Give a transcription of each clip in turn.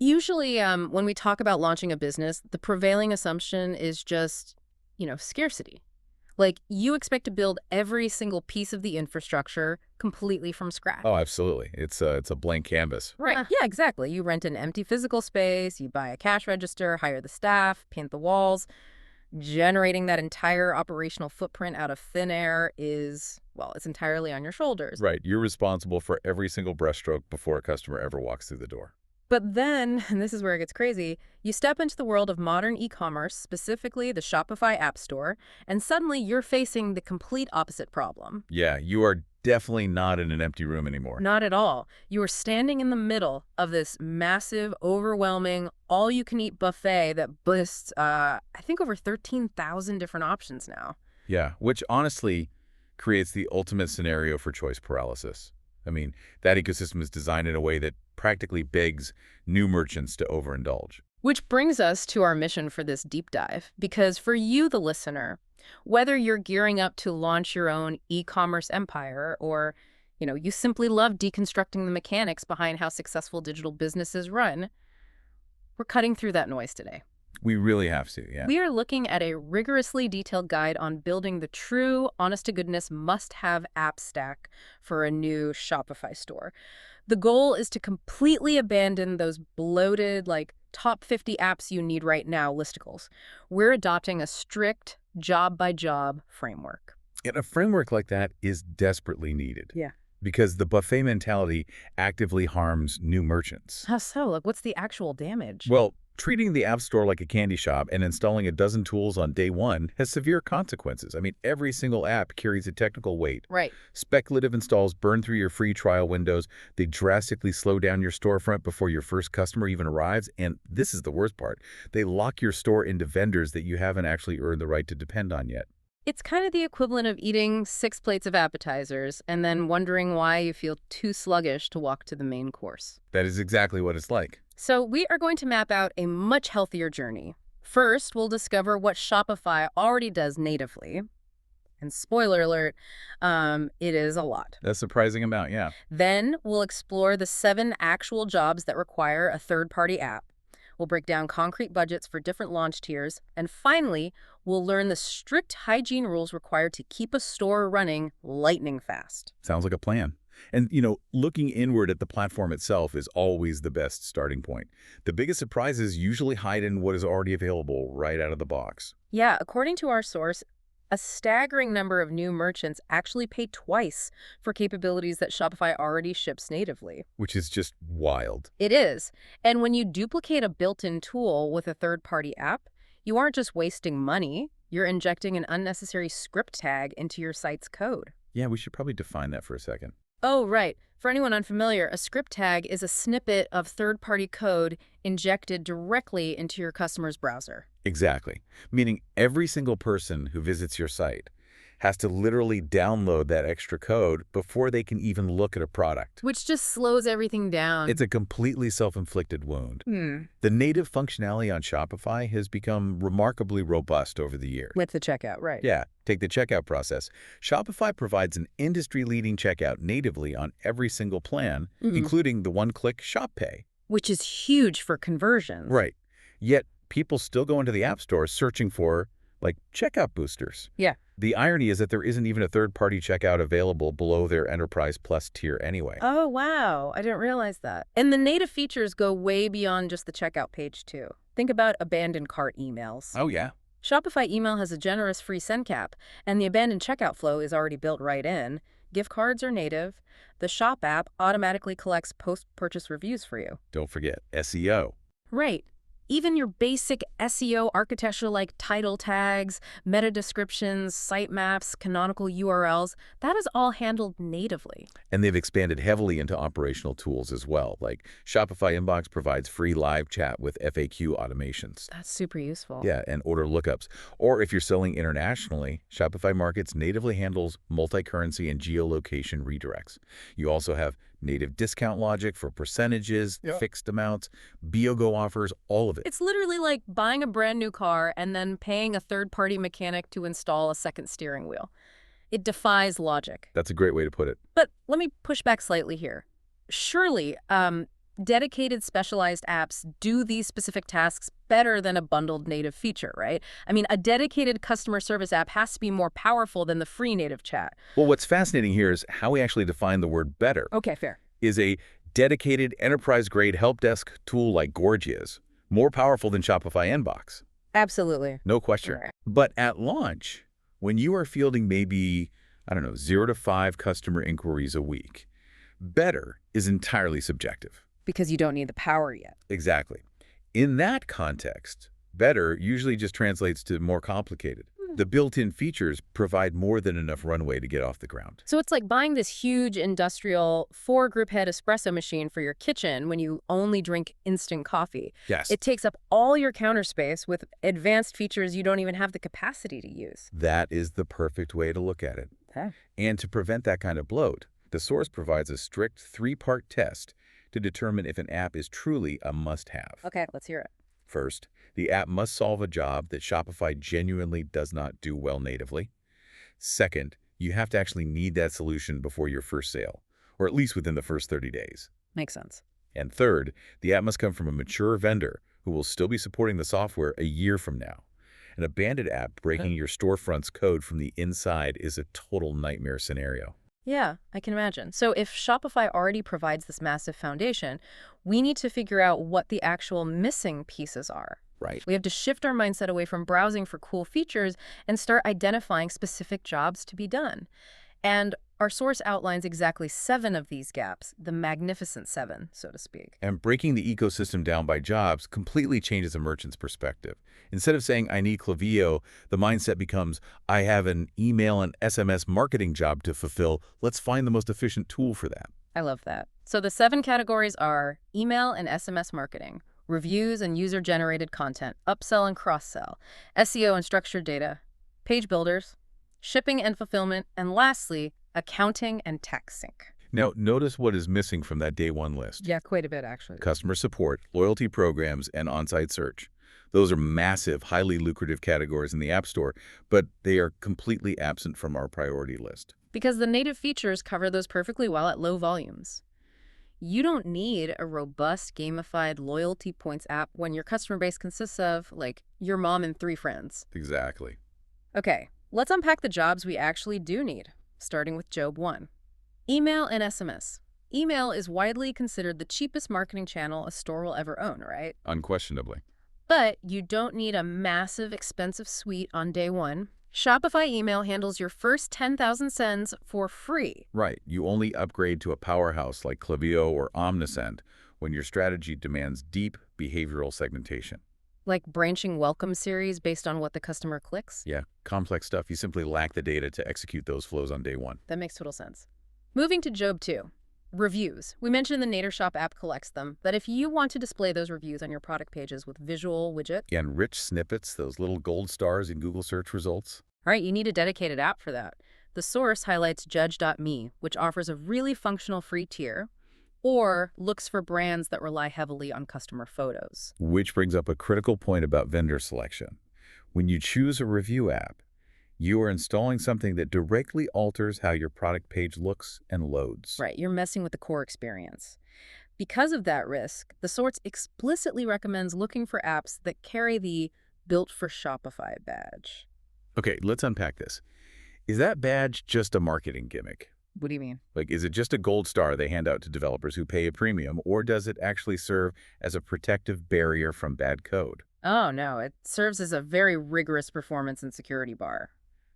Usually, when we talk about launching a business, the prevailing assumption is just, scarcity. Like, you expect to build every single piece of the infrastructure completely from scratch. Oh, absolutely. It's a blank canvas. Right. Yeah, exactly. You rent an empty physical space, you buy a cash register, hire the staff, paint the walls. Generating that entire operational footprint out of thin air is, well, it's entirely on your shoulders. Right. You're responsible for every single brushstroke before a customer ever walks through the door. But then, and this is where it gets crazy, you step into the world of modern e-commerce, specifically the Shopify App Store, and suddenly you're facing the complete opposite problem. Yeah, you are definitely not in an empty room anymore. Not at all. You are standing in the middle of this massive, overwhelming, all-you-can-eat buffet that boasts, I think, over 13,000 different options now. Yeah, which honestly creates the ultimate scenario for choice paralysis. I mean, that ecosystem is designed in a way that practically begs new merchants to overindulge. Which brings us to our mission for this deep dive, because for you, the listener, whether you're gearing up to launch your own e-commerce empire or, you simply love deconstructing the mechanics behind how successful digital businesses run, we're cutting through that noise today. We really have to, yeah. We are looking at a rigorously detailed guide on building the true, honest-to-goodness must-have app stack for a new Shopify store. The goal is to completely abandon those bloated, top 50 apps you need right now listicles. We're adopting a strict, job-by-job framework. And a framework like that is desperately needed. Yeah. Because the buffet mentality actively harms new merchants. How so? What's the actual damage? Well, treating the App Store like a candy shop and installing a dozen tools on day one has severe consequences. I mean, every single app carries a technical weight. Right. Speculative installs burn through your free trial windows. They drastically slow down your storefront before your first customer even arrives. And this is the worst part. They lock your store into vendors that you haven't actually earned the right to depend on yet. It's kind of the equivalent of eating 6 plates of appetizers and then wondering why you feel too sluggish to walk to the main course. That is exactly what it's like. So we are going to map out a much healthier journey. First, we'll discover what Shopify already does natively. And spoiler alert, it is a lot. A surprising amount, yeah. Then we'll explore the 7 actual jobs that require a third-party app. We'll break down concrete budgets for different launch tiers. And finally, we'll learn the strict hygiene rules required to keep a store running lightning fast. Sounds like a plan. And, looking inward at the platform itself is always the best starting point. The biggest surprises usually hide in what is already available right out of the box. Yeah, according to our source, a staggering number of new merchants actually pay twice for capabilities that Shopify already ships natively. Which is just wild. It is. And when you duplicate a built-in tool with a third-party app, you aren't just wasting money, you're injecting an unnecessary script tag into your site's code. Yeah, we should probably define that for a second. Oh, right. For anyone unfamiliar, a script tag is a snippet of third-party code injected directly into your customer's browser. Exactly. Meaning every single person who visits your site has to literally download that extra code before they can even look at a product. Which just slows everything down. It's a completely self-inflicted wound. The native functionality on Shopify has become remarkably robust over the years. With the checkout, right. Yeah, take the checkout process. Shopify provides an industry-leading checkout natively on every single plan, including the one-click Shop Pay. Which is huge for conversions. Right. Yet people still go into the App Store searching for, checkout boosters. Yeah. The irony is that there isn't even a third-party checkout available below their Enterprise Plus tier anyway. Oh, wow. I didn't realize that. And the native features go way beyond just the checkout page, too. Think about abandoned cart emails. Oh, yeah. Shopify email has a generous free send cap, and the abandoned checkout flow is already built right in. Gift cards are native. The Shop app automatically collects post-purchase reviews for you. Don't forget SEO. Right. Even your basic SEO architecture like title tags, meta descriptions, sitemaps, canonical URLs, that is all handled natively. And they've expanded heavily into operational tools as well. Like Shopify Inbox provides free live chat with FAQ automations. That's super useful. Yeah, and order lookups. Or if you're selling internationally, Shopify Markets natively handles multi-currency and geolocation redirects. You also have native discount logic for percentages, fixed amounts, BioGo offers, all of it. It's literally like buying a brand new car and then paying a third-party mechanic to install a second steering wheel. It defies logic. That's a great way to put it. But let me push back slightly here. Surely, Dedicated specialized apps do these specific tasks better than a bundled native feature, right? I mean, a dedicated customer service app has to be more powerful than the free native chat. Well, what's fascinating here is how we actually define the word better. Okay, fair. Is a dedicated enterprise-grade help desk tool like Gorgia's more powerful than Shopify Inbox? Absolutely. No question. Right. But at launch, when you are fielding maybe, I don't know, 0 to 5 customer inquiries a week, better is entirely subjective. Because you don't need the power yet. Exactly. In that context, better usually just translates to more complicated. The built-in features provide more than enough runway to get off the ground. So it's like buying this huge industrial 4-group head espresso machine for your kitchen when you only drink instant coffee. Yes. It takes up all your counter space with advanced features you don't even have the capacity to use. That is the perfect way to look at it. Okay. And to prevent that kind of bloat, the source provides a strict 3-part test to determine if an app is truly a must-have. Okay, let's hear it. First, the app must solve a job that Shopify genuinely does not do well natively. Second, you have to actually need that solution before your first sale, or at least within the first 30 days. Makes sense. And third, the app must come from a mature vendor who will still be supporting the software a year from now. An abandoned app breaking your storefront's code from the inside is a total nightmare scenario. Yeah, I can imagine. So if Shopify already provides this massive foundation, we need to figure out what the actual missing pieces are. Right. We have to shift our mindset away from browsing for cool features and start identifying specific jobs to be done. And our source outlines exactly 7 of these gaps, the magnificent 7, so to speak. And breaking the ecosystem down by jobs completely changes a merchant's perspective. Instead of saying, I need Klaviyo, the mindset becomes, I have an email and SMS marketing job to fulfill. Let's find the most efficient tool for that. I love that. So the 7 categories are email and SMS marketing, reviews and user-generated content, upsell and cross-sell, SEO and structured data, page builders, shipping and fulfillment, and lastly, accounting and tax sync. Now, notice what is missing from that day 1 list. Yeah, quite a bit, actually. Customer support, loyalty programs, and on-site search. Those are massive, highly lucrative categories in the App Store, but they are completely absent from our priority list. Because the native features cover those perfectly well at low volumes. You don't need a robust, gamified loyalty points app when your customer base consists of, like, your mom and 3 friends. Exactly. Okay, let's unpack the jobs we actually do need, starting with Job 1. Email and SMS. Email is widely considered the cheapest marketing channel a store will ever own, right? Unquestionably. But you don't need a massive, expensive suite on day 1. Shopify email handles your first 10,000 sends for free. Right. You only upgrade to a powerhouse like Klaviyo or Omnisend when your strategy demands deep behavioral segmentation. Like branching welcome series based on what the customer clicks? Yeah, complex stuff. You simply lack the data to execute those flows on day 1. That makes total sense. Moving to Job 2. Reviews. We mentioned the NatorShop app collects them, but if you want to display those reviews on your product pages with visual widget, And rich snippets, those little gold stars in Google search results. all right, you need a dedicated app for that. The source highlights Judge.me, which offers a really functional free tier, or looks for brands that rely heavily on customer photos. Which brings up a critical point about vendor selection. When you choose a review app, you are installing something that directly alters how your product page looks and loads. Right, you're messing with the core experience. Because of that risk, the source explicitly recommends looking for apps that carry the Built for Shopify badge. Okay, let's unpack this. Is that badge just a marketing gimmick? What do you mean? Like, is it just a gold star they hand out to developers who pay a premium, or does it actually serve as a protective barrier from bad code? Oh, no, it serves as a very rigorous performance and security bar.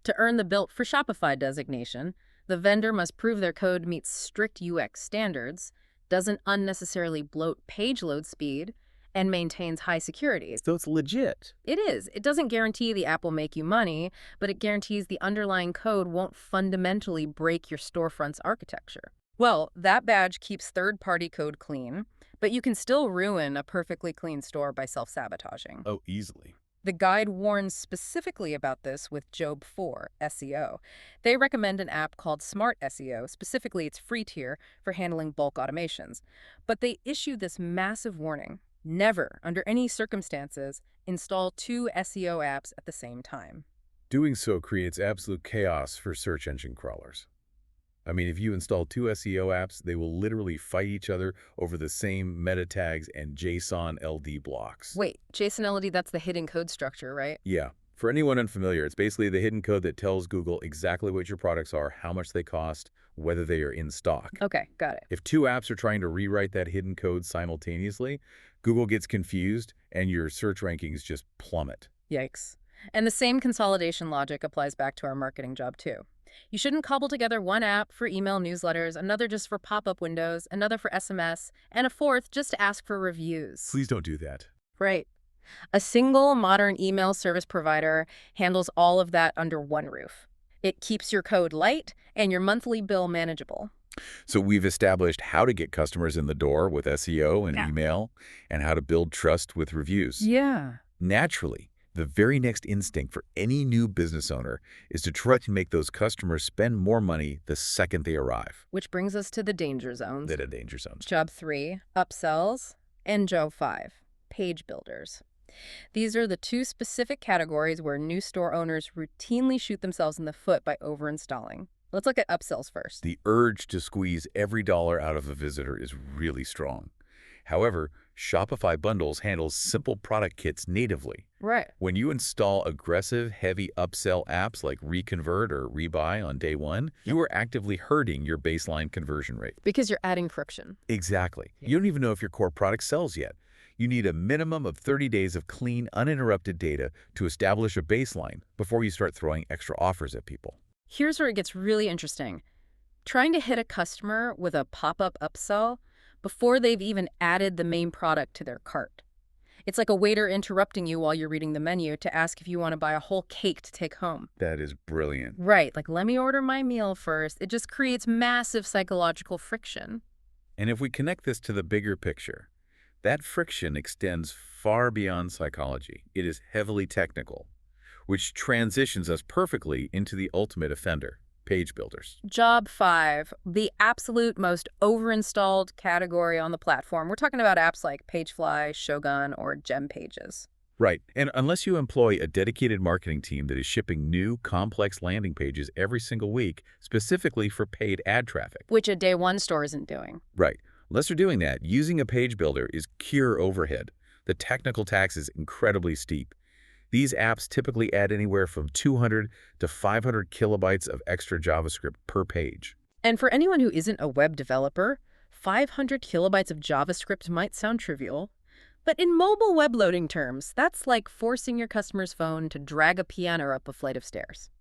To earn the Built for Shopify designation, the vendor must prove their code meets strict UX standards, doesn't unnecessarily bloat page load speed, and maintains high security. So it's legit. It is. It doesn't guarantee the app will make you money, but it guarantees the underlying code won't fundamentally break your storefront's architecture. Well, that badge keeps third-party code clean, but you can still ruin a perfectly clean store by self-sabotaging. Oh, easily. The guide warns specifically about this with Job 4, SEO. They recommend an app called Smart SEO, specifically its free tier, for handling bulk automations. But they issue this massive warning: never, under any circumstances, install 2 SEO apps at the same time. Doing so creates absolute chaos for search engine crawlers. I mean, if you install two SEO apps, they will literally fight each other over the same meta tags and JSON LD blocks. Wait, JSON-LD, that's the hidden code structure, right? Yeah. For anyone unfamiliar, it's basically the hidden code that tells Google exactly what your products are, how much they cost, whether they are in stock. Okay, got it. If two apps are trying to rewrite that hidden code simultaneously, Google gets confused and your search rankings just plummet. Yikes. And the same consolidation logic applies back to our marketing job, too. You shouldn't cobble together one app for email newsletters, another just for pop-up windows, another for SMS, and a fourth just to ask for reviews. Please don't do that. Right. A single modern email service provider handles all of that under one roof. It keeps your code light and your monthly bill manageable. So we've established how to get customers in the door with SEO and email, and how to build trust with reviews. Yeah. Naturally, the very next instinct for any new business owner is to try to make those customers spend more money the second they arrive. Which brings us to the danger zones. The danger zones. Job 3, upsells, and Job 5, page builders. These are the two specific categories where new store owners routinely shoot themselves in the foot by overinstalling. Let's look at upsells first. The urge to squeeze every dollar out of a visitor is really strong. However, Shopify Bundles handles simple product kits natively. Right. When you install aggressive, heavy upsell apps like Reconvert or Rebuy on day one, you are actively hurting your baseline conversion rate. Because you're adding friction. Exactly. You don't even know if your core product sells yet. You need a minimum of 30 days of clean, uninterrupted data to establish a baseline before you start throwing extra offers at people. Here's where it gets really interesting. Trying to hit a customer with a pop-up upsell before they've even added the main product to their cart. It's like a waiter interrupting you while you're reading the menu to ask if you want to buy a whole cake to take home. That is brilliant. Right, like let me order my meal first. It just creates massive psychological friction. And if we connect this to the bigger picture, that friction extends far beyond psychology. It is heavily technical, which transitions us perfectly into the ultimate offender, page builders. Job 5, the absolute most overinstalled category on the platform. We're talking about apps like Pagefly, Shogun, or Gem Pages. Right. And unless you employ a dedicated marketing team that is shipping new, complex landing pages every single week, specifically for paid ad traffic. Which a day one store isn't doing. Right. Unless you're doing that, using a page builder is pure overhead. The technical tax is incredibly steep. These apps typically add anywhere from 200 to 500 kilobytes of extra JavaScript per page. And for anyone who isn't a web developer, 500 kilobytes of JavaScript might sound trivial. But in mobile web loading terms, that's like forcing your customer's phone to drag a piano up a flight of stairs.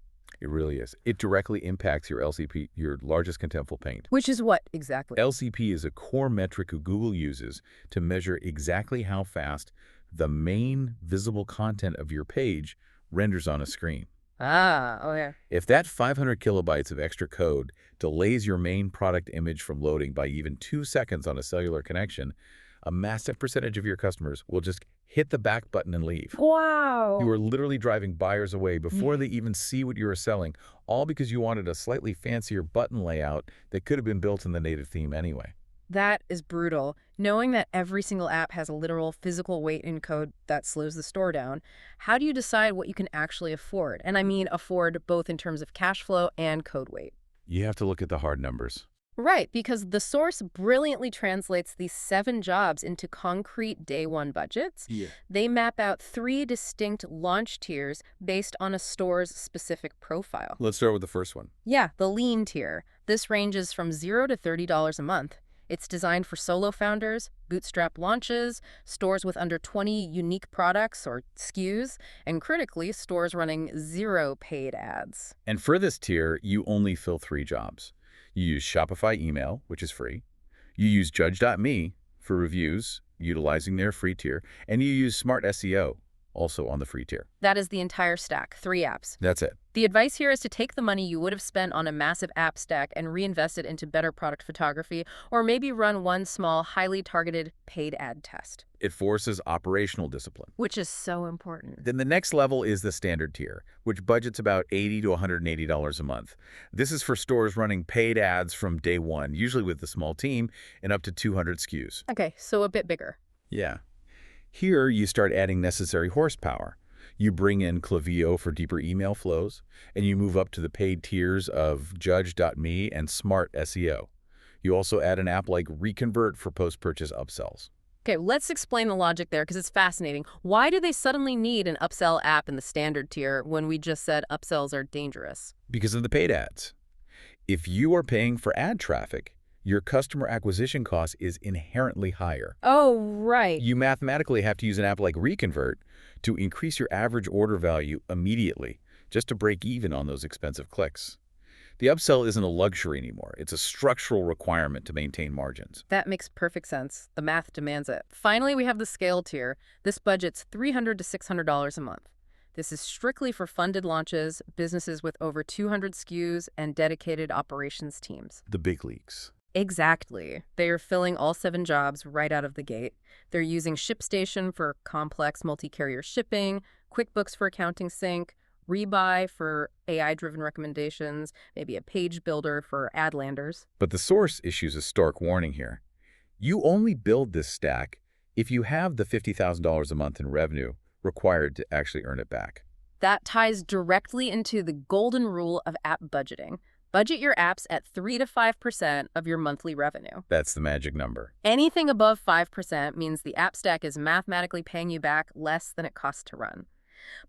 It really is. It directly impacts your LCP, your largest contentful paint. Which is what exactly? LCP is a core metric Google uses to measure exactly how fast the main visible content of your page renders on a screen. Yeah. If that 500 kilobytes of extra code delays your main product image from loading by even 2 seconds on a cellular connection, a massive percentage of your customers will just hit the back button and leave. Wow. You are literally driving buyers away before they even see what you are selling, all because you wanted a slightly fancier button layout that could have been built in the native theme anyway. That is brutal. Knowing that every single app has a literal physical weight in code that slows the store down, how do you decide what you can actually afford? And I mean afford both in terms of cash flow and code weight. You have to look at the hard numbers. Right, because the source brilliantly translates these 7 jobs into concrete day one budgets. Yeah. They map out 3 distinct launch tiers based on a store's specific profile. Let's start with the first one. Yeah, the lean tier. This ranges from $0 to $30 a month. It's designed for solo founders, bootstrap launches, stores with under 20 unique products or SKUs, and critically, stores running 0 paid ads. And for this tier, you only fill 3 jobs. You use Shopify email, which is free. You use Judge.me for reviews, utilizing their free tier. And you use Smart SEO, also on the free tier. That is the entire stack, 3 apps. That's it. The advice here is to take the money you would have spent on a massive app stack and reinvest it into better product photography, or maybe run one small, highly targeted paid ad test. It forces operational discipline. Which is so important. Then the next level is the standard tier, which budgets about $80 to $180 a month. This is for stores running paid ads from day one, usually with a small team and up to 200 SKUs. Okay, so a bit bigger. Yeah. Here, you start adding necessary horsepower. You bring in Klaviyo for deeper email flows, and you move up to the paid tiers of Judge.me and Smart SEO. You also add an app like Reconvert for post-purchase upsells. Okay, let's explain the logic there because it's fascinating. Why do they suddenly need an upsell app in the standard tier when we just said upsells are dangerous? Because of the paid ads. If you are paying for ad traffic, your customer acquisition cost is inherently higher. Oh, right. You mathematically have to use an app like Reconvert to increase your average order value immediately, just to break even on those expensive clicks. The upsell isn't a luxury anymore. It's a structural requirement to maintain margins. That makes perfect sense. The math demands it. Finally, we have the scale tier. This budget's $300 to $600 a month. This is strictly for funded launches, businesses with over 200 SKUs, and dedicated operations teams. The big leagues. Exactly. They are filling all 7 jobs right out of the gate. They're using ShipStation for complex multi-carrier shipping, QuickBooks for accounting sync, Rebuy for AI-driven recommendations, maybe a page builder for ad landers. But the source issues a stark warning here. You only build this stack if you have the $50,000 a month in revenue required to actually earn it back. That ties directly into the golden rule of app budgeting. Budget your apps at 3 to 5% of your monthly revenue. That's the magic number. Anything above 5% means the app stack is mathematically paying you back less than it costs to run.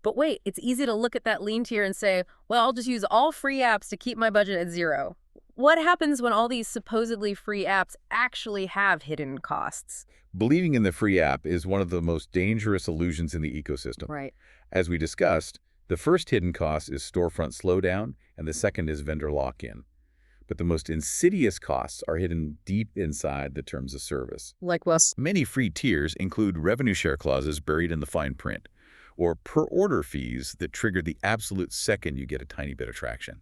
But wait, it's easy to look at that lean tier and say, well, I'll just use all free apps to keep my budget at 0. What happens when all these supposedly free apps actually have hidden costs? Believing in the free app is one of the most dangerous illusions in the ecosystem. Right. As we discussed, the first hidden cost is storefront slowdown, and the second is vendor lock-in. But the most insidious costs are hidden deep inside the terms of service. Like what? Many free tiers include revenue share clauses buried in the fine print, or per-order fees that trigger the absolute second you get a tiny bit of traction.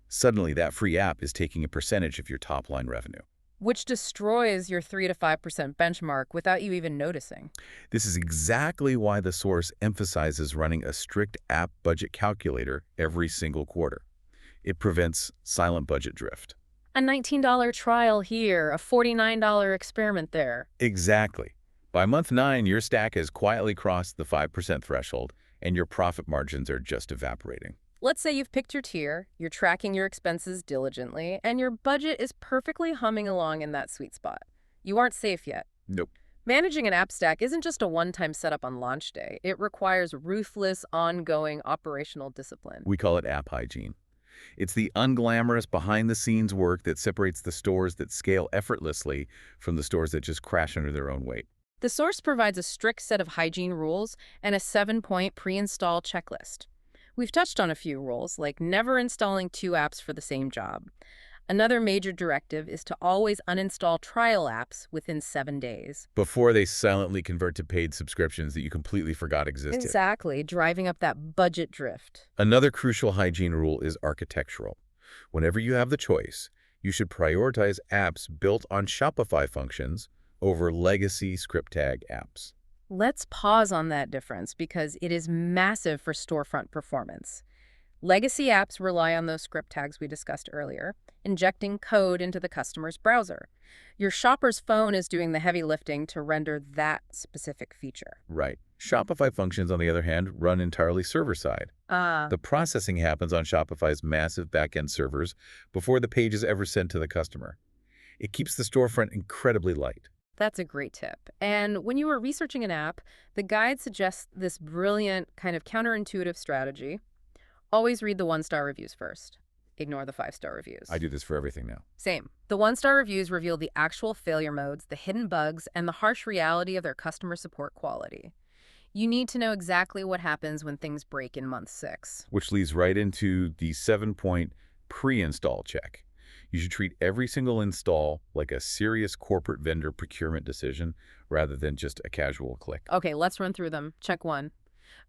Suddenly, that free app is taking a percentage of your top-line revenue. Which destroys your 3 to 5% benchmark without you even noticing. This is exactly why the source emphasizes running a strict app budget calculator every single quarter. It prevents silent budget drift. A $19 trial here, a $49 experiment there. Exactly. By month 9, your stack has quietly crossed the 5% threshold, and your profit margins are just evaporating. Let's say you've picked your tier, you're tracking your expenses diligently, and your budget is perfectly humming along in that sweet spot. You aren't safe yet. Nope. Managing an app stack isn't just a one-time setup on launch day. It requires ruthless, ongoing operational discipline. We call it app hygiene. It's the unglamorous, behind-the-scenes work that separates the stores that scale effortlessly from the stores that just crash under their own weight. The source provides a strict set of hygiene rules and a 7-point pre-install checklist. We've touched on a few rules, like never installing 2 apps for the same job. Another major directive is to always uninstall trial apps within 7 days. Before they silently convert to paid subscriptions that you completely forgot existed. Exactly, driving up that budget drift. Another crucial hygiene rule is architectural. Whenever you have the choice, you should prioritize apps built on Shopify functions over legacy script tag apps. Let's pause on that difference because it is massive for storefront performance. Legacy apps rely on those script tags we discussed earlier, injecting code into the customer's browser. Your shopper's phone is doing the heavy lifting to render that specific feature. Right. Shopify functions, on the other hand, run entirely server-side. The processing happens on Shopify's massive back-end servers before the page is ever sent to the customer. It keeps the storefront incredibly light. That's a great tip. And when you are researching an app, the guide suggests this brilliant, kind of counterintuitive strategy. Always read the 1-star reviews first. Ignore the 5-star reviews. I do this for everything now. Same. The 1-star reviews reveal the actual failure modes, the hidden bugs, and the harsh reality of their customer support quality. You need to know exactly what happens when things break in month 6. Which leads right into the 7-point pre-install check. You should treat every single install like a serious corporate vendor procurement decision rather than just a casual click. Okay, let's run through them. Check 1.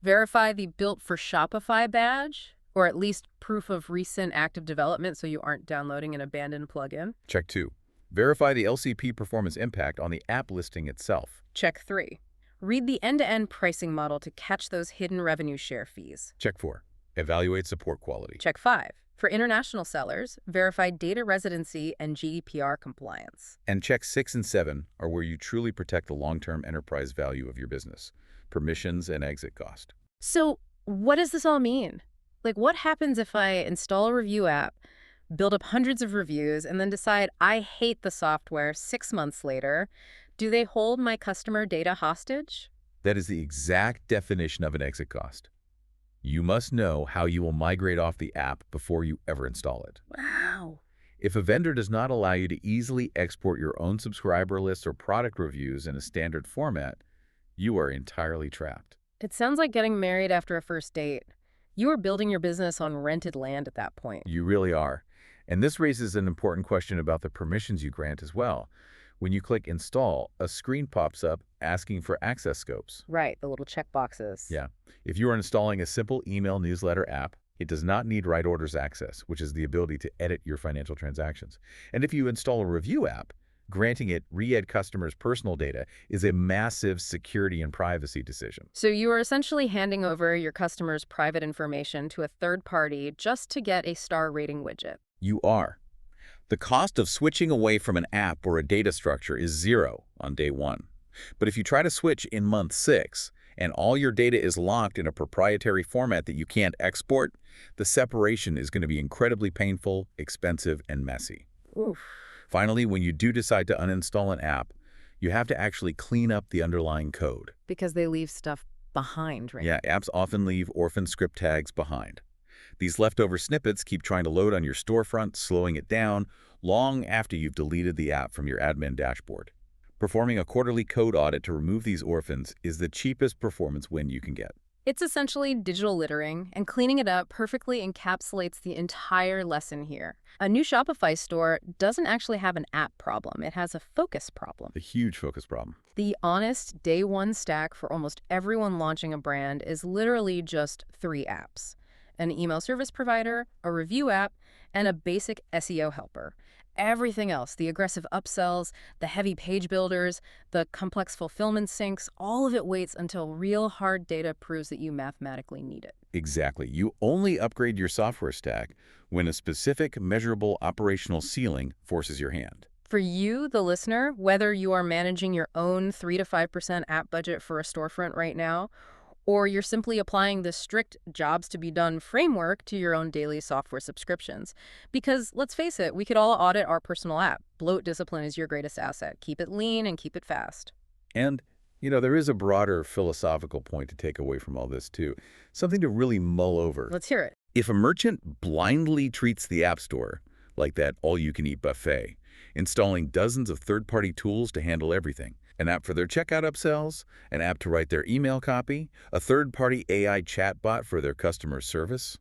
Verify the Built for Shopify badge, or at least proof of recent active development so you aren't downloading an abandoned plugin. Check 2. Verify the LCP performance impact on the app listing itself. Check 3. Read the end-to-end pricing model to catch those hidden revenue share fees. Check 4. Evaluate support quality. Check 5. For international sellers, verify data residency and GDPR compliance. And check 6 and 7 are where you truly protect the long-term enterprise value of your business, permissions and exit cost. So what does this all mean? Like, what happens if I install a review app, build up hundreds of reviews, and then decide I hate the software 6 months later? Do they hold my customer data hostage? That is the exact definition of an exit cost. You must know how you will migrate off the app before you ever install it. Wow. If a vendor does not allow you to easily export your own subscriber list or product reviews in a standard format, you are entirely trapped. It sounds like getting married after a first date. You are building your business on rented land at that point. You really are. And this raises an important question about the permissions you grant as well. When you click Install, a screen pops up asking for access scopes. Right, the little check boxes. Yeah. If you are installing a simple email newsletter app, it does not need write orders access, which is the ability to edit your financial transactions. And if you install a review app, granting it re-ed customers' personal data is a massive security and privacy decision. So you are essentially handing over your customers' private information to a third party just to get a star rating widget. You are. The cost of switching away from an app or a data structure is zero on day one. But if you try to switch in month 6 and all your data is locked in a proprietary format that you can't export, the separation is going to be incredibly painful, expensive, and messy. Oof. Finally, when you do decide to uninstall an app, you have to actually clean up the underlying code. Because they leave stuff behind, right? Yeah, apps often leave orphan script tags behind. These leftover snippets keep trying to load on your storefront, slowing it down long after you've deleted the app from your admin dashboard. Performing a quarterly code audit to remove these orphans is the cheapest performance win you can get. It's essentially digital littering, and cleaning it up perfectly encapsulates the entire lesson here. A new Shopify store doesn't actually have an app problem. It has a focus problem. A huge focus problem. The honest day one stack for almost everyone launching a brand is literally just 3 apps: an email service provider, a review app, and a basic SEO helper. Everything else, the aggressive upsells, the heavy page builders, the complex fulfillment syncs, all of it waits until real hard data proves that you mathematically need it. Exactly. You only upgrade your software stack when a specific, measurable operational ceiling forces your hand. For you, the listener, whether you are managing your own 3 to 5% app budget for a storefront right now, or you're simply applying the strict jobs to be done framework to your own daily software subscriptions. Because let's face it, we could all audit our personal app. Bloat discipline is your greatest asset. Keep it lean and keep it fast. And, there is a broader philosophical point to take away from all this, too. Something to really mull over. Let's hear it. If a merchant blindly treats the App Store like that all-you-can-eat buffet, installing dozens of third-party tools to handle everything, an app for their checkout upsells, an app to write their email copy, a third-party AI chatbot for their customer service,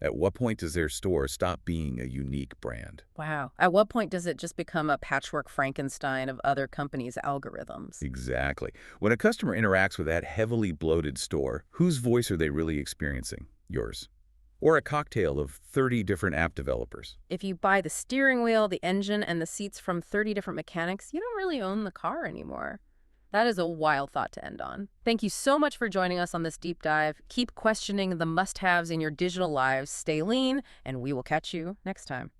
at what point does their store stop being a unique brand? Wow. At what point does it just become a patchwork Frankenstein of other companies' algorithms? Exactly. When a customer interacts with that heavily bloated store, whose voice are they really experiencing? Yours. Or a cocktail of 30 different app developers. If you buy the steering wheel, the engine, and the seats from 30 different mechanics, you don't really own the car anymore. That is a wild thought to end on. Thank you so much for joining us on this deep dive. Keep questioning the must-haves in your digital lives, stay lean, and we will catch you next time.